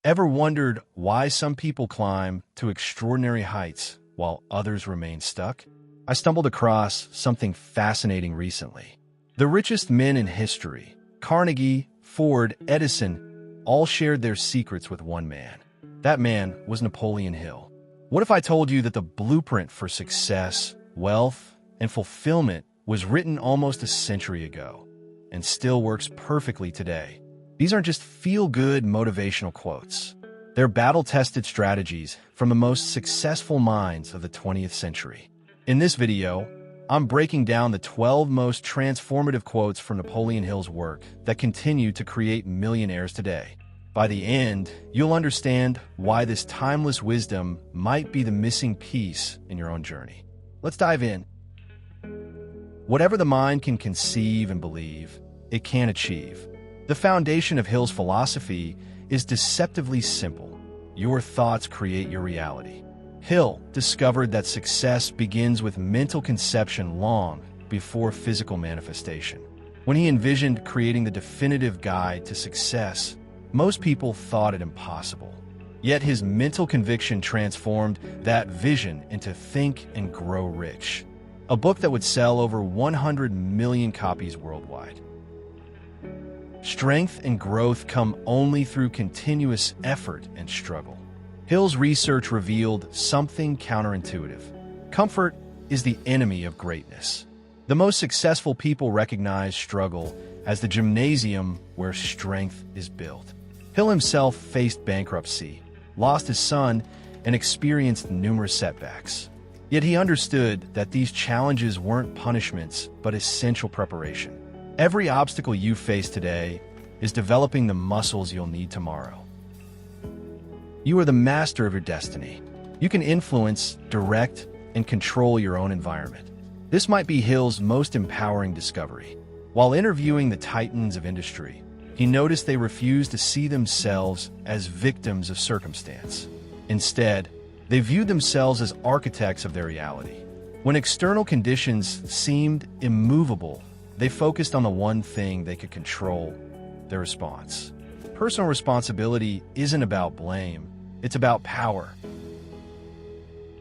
Ever wondered why some people climb to extraordinary heights while others remain stuck? I stumbled across something fascinating recently. The richest men in history, Carnegie, Ford, Edison, all shared their secrets with one man. That man was Napoleon Hill. What if I told you that the blueprint for success, wealth, and fulfillment was written almost a century ago and still works perfectly today? These aren't just feel-good motivational quotes. They're battle-tested strategies from the most successful minds of the 20th century. In this video, I'm breaking down the 12 most transformative quotes from Napoleon Hill's work that continue to create millionaires today. By the end, you'll understand why this timeless wisdom might be the missing piece in your own journey. Let's dive in. Whatever the mind can conceive and believe, it can achieve. The foundation of Hill's philosophy is deceptively simple. Your thoughts create your reality. Hill discovered that success begins with mental conception long before physical manifestation. When he envisioned creating the definitive guide to success, most people thought it impossible. Yet his mental conviction transformed that vision into Think and Grow Rich, a book that would sell over 100 million copies worldwide. Strength and growth come only through continuous effort and struggle. Hill's research revealed something counterintuitive. Comfort is the enemy of greatness. The most successful people recognize struggle as the gymnasium where strength is built. Hill himself faced bankruptcy, lost his son, and experienced numerous setbacks. Yet he understood that these challenges weren't punishments, but essential preparation. Every obstacle you face today is developing the muscles you'll need tomorrow. You are the master of your destiny. You can influence, direct, and control your own environment. This might be Hill's most empowering discovery. While interviewing the titans of industry, he noticed they refused to see themselves as victims of circumstance. Instead, they viewed themselves as architects of their reality. When external conditions seemed immovable, they focused on the one thing they could control: their response. Personal responsibility isn't about blame, it's about power.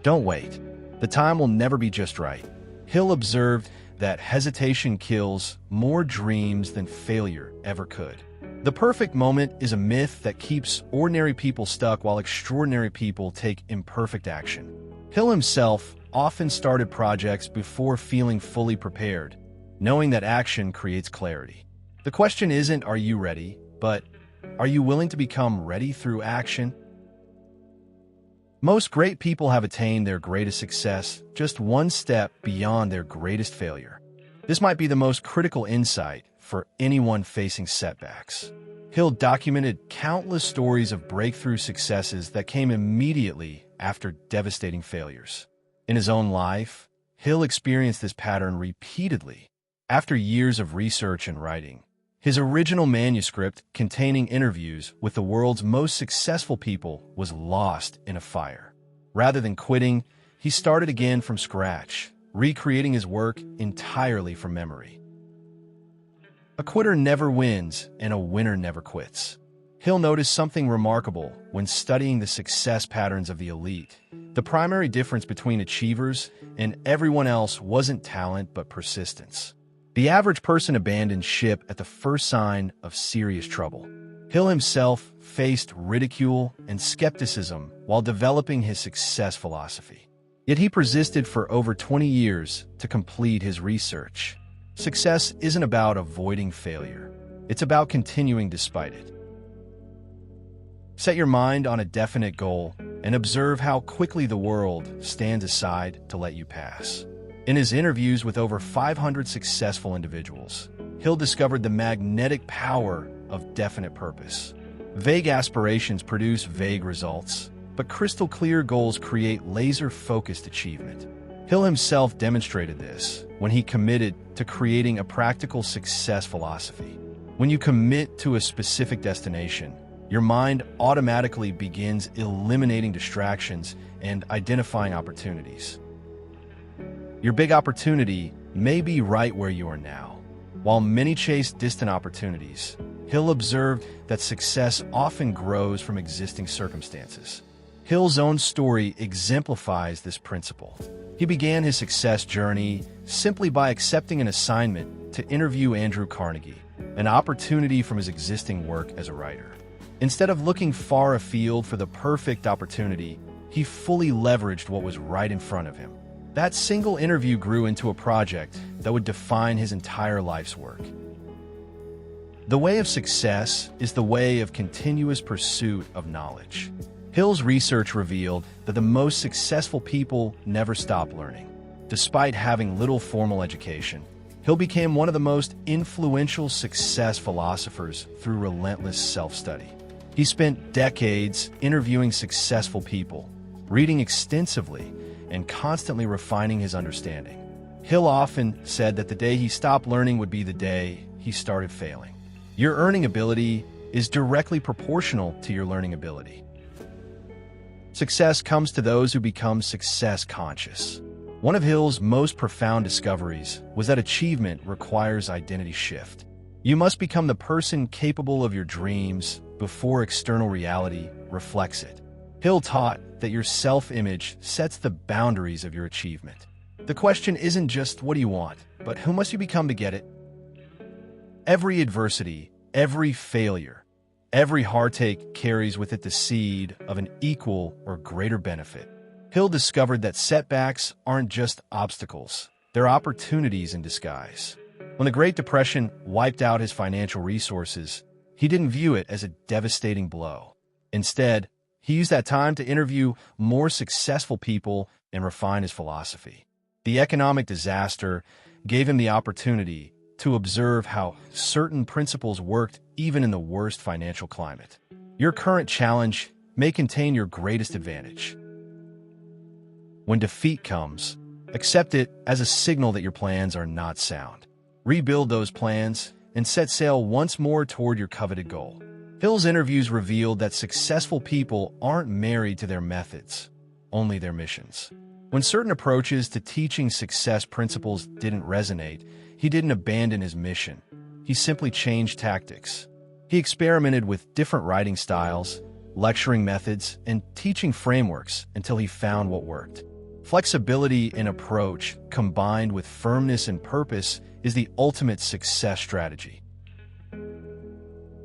Don't wait. The time will never be just right. Hill observed that hesitation kills more dreams than failure ever could. The perfect moment is a myth that keeps ordinary people stuck while extraordinary people take imperfect action. Hill himself often started projects before feeling fully prepared, knowing that action creates clarity. The question isn't, are you ready, but are you willing to become ready through action? Most great people have attained their greatest success just one step beyond their greatest failure. This might be the most critical insight for anyone facing setbacks. Hill documented countless stories of breakthrough successes that came immediately after devastating failures. In his own life, Hill experienced this pattern repeatedly. After years of research and writing, his original manuscript containing interviews with the world's most successful people was lost in a fire. Rather than quitting, he started again from scratch, recreating his work entirely from memory. A quitter never wins, and a winner never quits. Hill noticed something remarkable when studying the success patterns of the elite. The primary difference between achievers and everyone else wasn't talent but persistence. The average person abandoned ship at the first sign of serious trouble. Hill himself faced ridicule and skepticism while developing his success philosophy. Yet he persisted for over 20 years to complete his research. Success isn't about avoiding failure. It's about continuing despite it. Set your mind on a definite goal and observe how quickly the world stands aside to let you pass. In his interviews with over 500 successful individuals, Hill discovered the magnetic power of definite purpose. Vague aspirations produce vague results, but crystal clear goals create laser-focused achievement. Hill himself demonstrated this when he committed to creating a practical success philosophy. When you commit to a specific destination, your mind automatically begins eliminating distractions and identifying opportunities. Your big opportunity may be right where you are now. While many chase distant opportunities, Hill observed that success often grows from existing circumstances. Hill's own story exemplifies this principle. He began his success journey simply by accepting an assignment to interview Andrew Carnegie, an opportunity from his existing work as a writer. Instead of looking far afield for the perfect opportunity, he fully leveraged what was right in front of him. That single interview grew into a project that would define his entire life's work. The way of success is the way of continuous pursuit of knowledge. Hill's research revealed that the most successful people never stop learning. Despite having little formal education, Hill became one of the most influential success philosophers through relentless self-study. He spent decades interviewing successful people, reading extensively, and constantly refining his understanding. Hill often said that the day he stopped learning would be the day he started failing. Your earning ability is directly proportional to your learning ability. Success comes to those who become success conscious. One of Hill's most profound discoveries was that achievement requires identity shift. You must become the person capable of your dreams before external reality reflects it. Hill taught that your self-image sets the boundaries of your achievement. The question isn't just what do you want, but who must you become to get it? Every adversity, every failure, every heartache carries with it the seed of an equal or greater benefit. Hill discovered that setbacks aren't just obstacles, they're opportunities in disguise. When the Great Depression wiped out his financial resources, he didn't view it as a devastating blow. Instead, he used that time to interview more successful people and refine his philosophy. The economic disaster gave him the opportunity to observe how certain principles worked even in the worst financial climate. Your current challenge may contain your greatest advantage. When defeat comes, accept it as a signal that your plans are not sound. Rebuild those plans and set sail once more toward your coveted goal. Hill's interviews revealed that successful people aren't married to their methods, only their missions. When certain approaches to teaching success principles didn't resonate, he didn't abandon his mission. He simply changed tactics. He experimented with different writing styles, lecturing methods, and teaching frameworks until he found what worked. Flexibility in approach, combined with firmness and purpose, is the ultimate success strategy.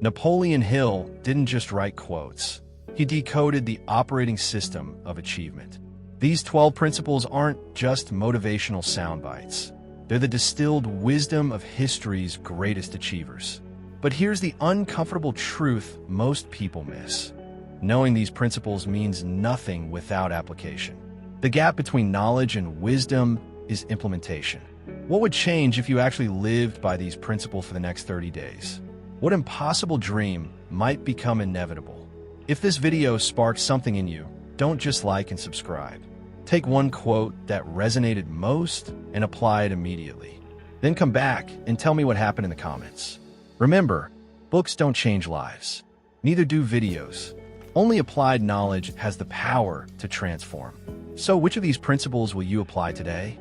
Napoleon Hill didn't just write quotes. He decoded the operating system of achievement. These 12 principles aren't just motivational sound bites. They're the distilled wisdom of history's greatest achievers. But here's the uncomfortable truth most people miss. Knowing these principles means nothing without application. The gap between knowledge and wisdom is implementation. What would change if you actually lived by these principles for the next 30 days? What impossible dream might become inevitable? If this video sparked something in you, don't just like and subscribe. Take one quote that resonated most and apply it immediately. Then come back and tell me what happened in the comments. Remember, books don't change lives. Neither do videos. Only applied knowledge has the power to transform. So which of these principles will you apply today?